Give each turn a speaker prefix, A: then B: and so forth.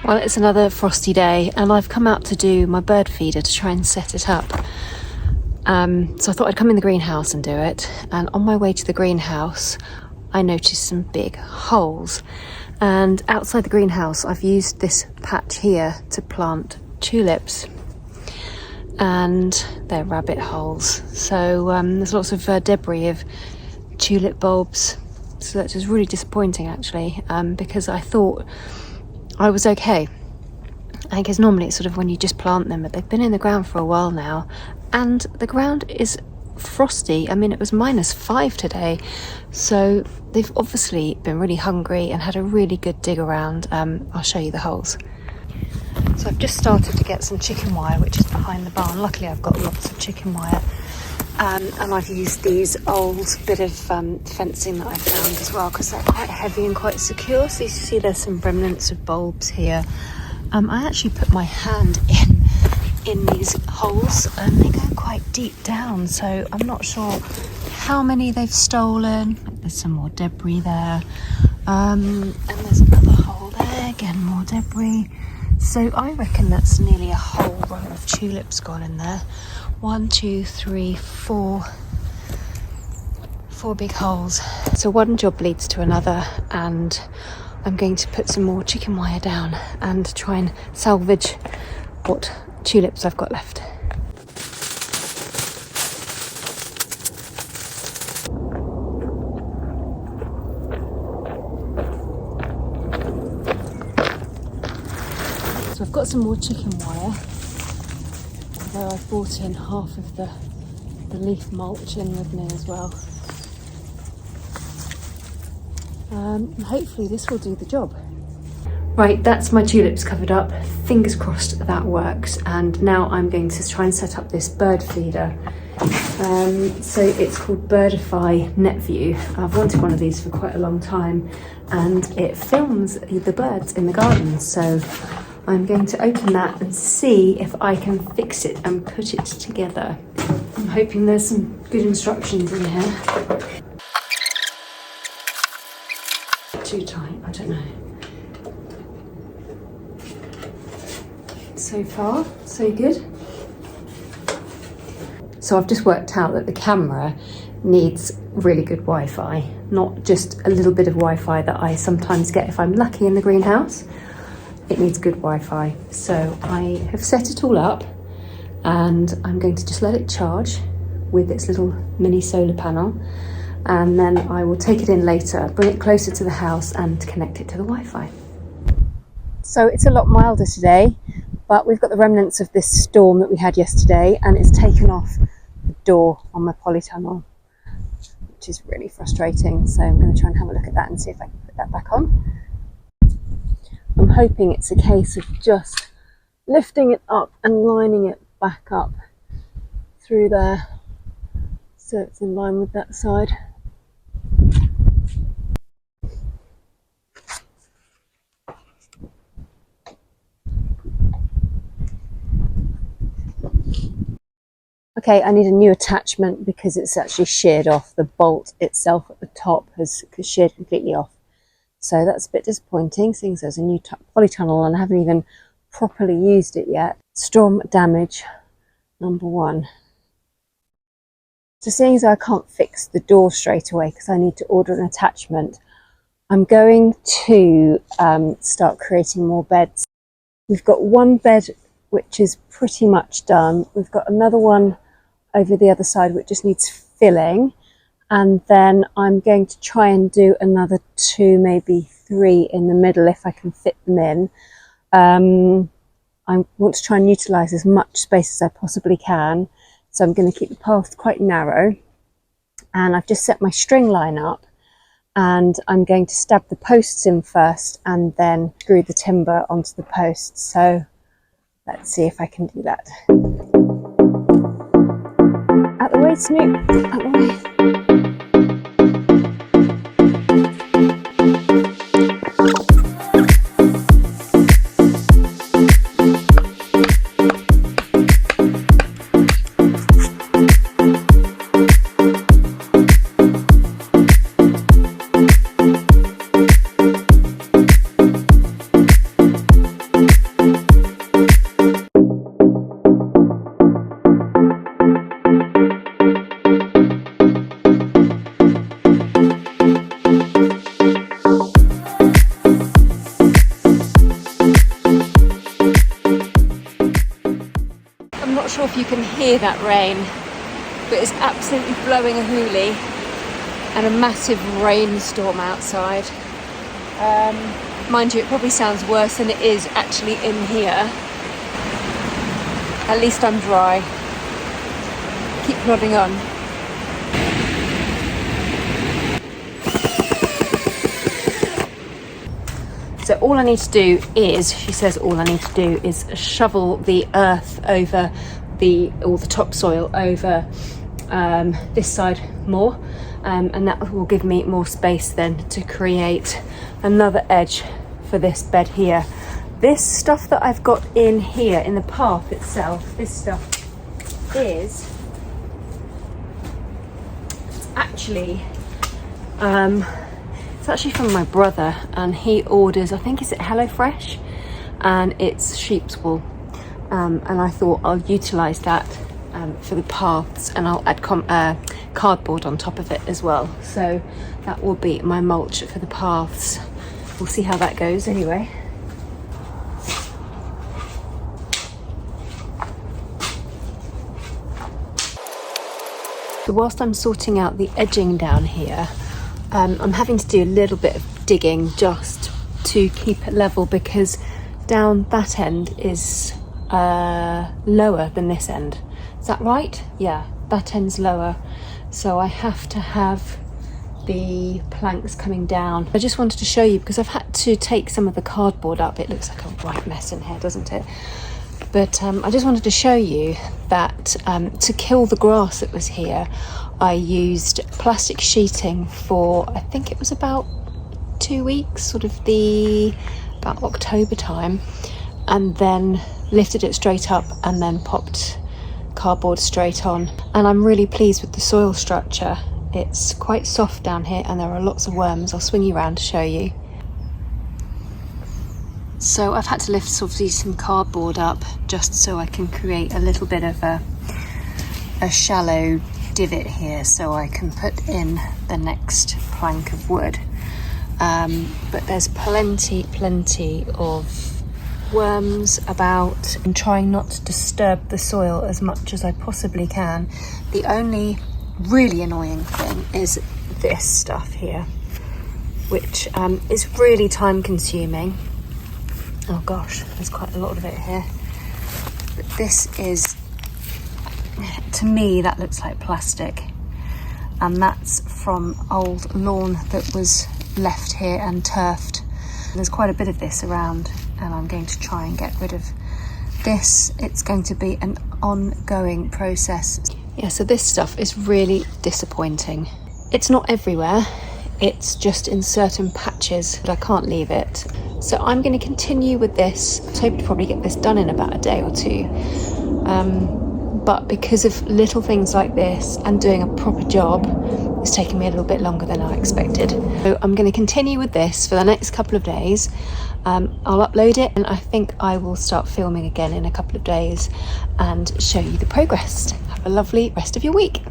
A: Well, it's another frosty day and I've come out to do my bird feeder to try and set it up. So I thought I'd come in the greenhouse and do it. And on my way to the greenhouse, I noticed some big holes. And outside the greenhouse, I've used this patch here to plant tulips. And they're rabbit holes. So there's lots of debris of tulip bulbs. So that was really disappointing actually, because I thought I was okay. I guess normally it's sort of when you just plant them, but they've been in the ground for a while now and the ground is frosty. I mean, it was -5 today, so they've obviously been really hungry and had a really good dig around. I'll show you the holes. So I've just started to get some chicken wire, which is behind the barn. Luckily I've got lots of chicken wire, and I've used these old bit of fencing that I found as well, because they're quite heavy and quite secure. So you see there's some remnants of bulbs here. I actually put my hand in these holes and they go quite deep down, so I'm not sure how many they've stolen. There's some more debris there, and there's another hole there, again more debris. So I reckon that's nearly a whole row of tulips gone in there. 1, 2, 3, 4 big holes. So one job leads to another, and I'm going to put some more chicken wire down and try and salvage what tulips I've got left. So I've got some more chicken wire, although I've brought in half of the leaf mulch in with me as well. Hopefully this will do the job. Right, that's my tulips covered up. Fingers crossed that works. And now I'm going to try and set up this bird feeder. So it's called Birdify NetView. I've wanted one of these for quite a long time, and it films the birds in the garden. So I'm going to open that and see if I can fix it and put it together. I'm hoping there's some good instructions in here. Too tight, I don't know. So far, so good. So I've just worked out that the camera needs really good Wi-Fi, not just a little bit of Wi-Fi that I sometimes get if I'm lucky in the greenhouse. It needs good Wi-Fi. So I have set it all up and I'm going to just let it charge with its little mini solar panel, and then I will take it in later, bring it closer to the house and connect it to the Wi-Fi. So it's a lot milder today, but we've got the remnants of this storm that we had yesterday, and it's taken off the door on my polytunnel, which is really frustrating. So I'm going to try and have a look at that and see if I can put that back on. I'm hoping it's a case of just lifting it up and lining it back up through there, so it's in line with that side. Okay, I need a new attachment because it's actually sheared off. The bolt itself at the top has sheared completely off. So that's a bit disappointing, seeing as there's a new polytunnel and I haven't even properly used it yet. Storm damage number 1. So seeing as I can't fix the door straight away because I need to order an attachment, I'm going to start creating more beds. We've got one bed which is pretty much done. We've got another one over the other side which just needs filling, and then I'm going to try and do another 2, maybe 3 in the middle if I can fit them in. I want to try and utilise as much space as I possibly can, so I'm going to keep the path quite narrow, and I've just set my string line up and I'm going to stab the posts in first and then screw the timber onto the posts. So let's see if I can do that. Out the way, Snoop, out the way. hear that rain, but it's absolutely blowing a hoolie and a massive rainstorm outside. Mind you, it probably sounds worse than it is actually in here. At least I'm dry. Keep plodding on. So all I need to do is, she says all I need to do is shovel the earth over all the topsoil over this side more, and that will give me more space then to create another edge for this bed here. This stuff that I've got in here in the path itself, this stuff is actually it's actually from my brother, and he orders, I think, is it HelloFresh, and it's sheep's wool, and I thought I'll utilise that for the paths, and I'll add cardboard on top of it as well, so that will be my mulch for the paths. We'll see how that goes anyway. So whilst I'm sorting out the edging down here, I'm having to do a little bit of digging just to keep it level, because down that end is lower than this end. Is that right? Yeah, that end's lower. So I have to have the planks coming down. I just wanted to show you, because I've had to take some of the cardboard up. It looks like a right mess in here, doesn't it? But I just wanted to show you that to kill the grass that was here, I used plastic sheeting for, I think it was about 2 weeks, sort of about October time, and then lifted it straight up and then popped cardboard straight on. And I'm really pleased with the soil structure. It's quite soft down here and there are lots of worms. I'll swing you around to show you. So I've had to lift some cardboard up just so I can create a little bit of a shallow divot here, so I can put in the next plank of wood. But there's plenty of worms about. I'm trying not to disturb the soil as much as I possibly can. The only really annoying thing is this stuff here, which is really time consuming. Oh gosh, there's quite a lot of it here. But this is, to me, that looks like plastic. And that's from old lawn that was left here and turfed. There's quite a bit of this around, and I'm going to try and get rid of this. It's going to be an ongoing process. Yeah, so this stuff is really disappointing. It's not everywhere. It's just in certain patches that I can't leave it. So I'm going to continue with this. I was hoping to probably get this done in about a day or two. But because of little things like this and doing a proper job, it's taken me a little bit longer than I expected. So I'm going to continue with this for the next couple of days. I'll upload it, and I think I will start filming again in a couple of days and show you the progress. Have a lovely rest of your week.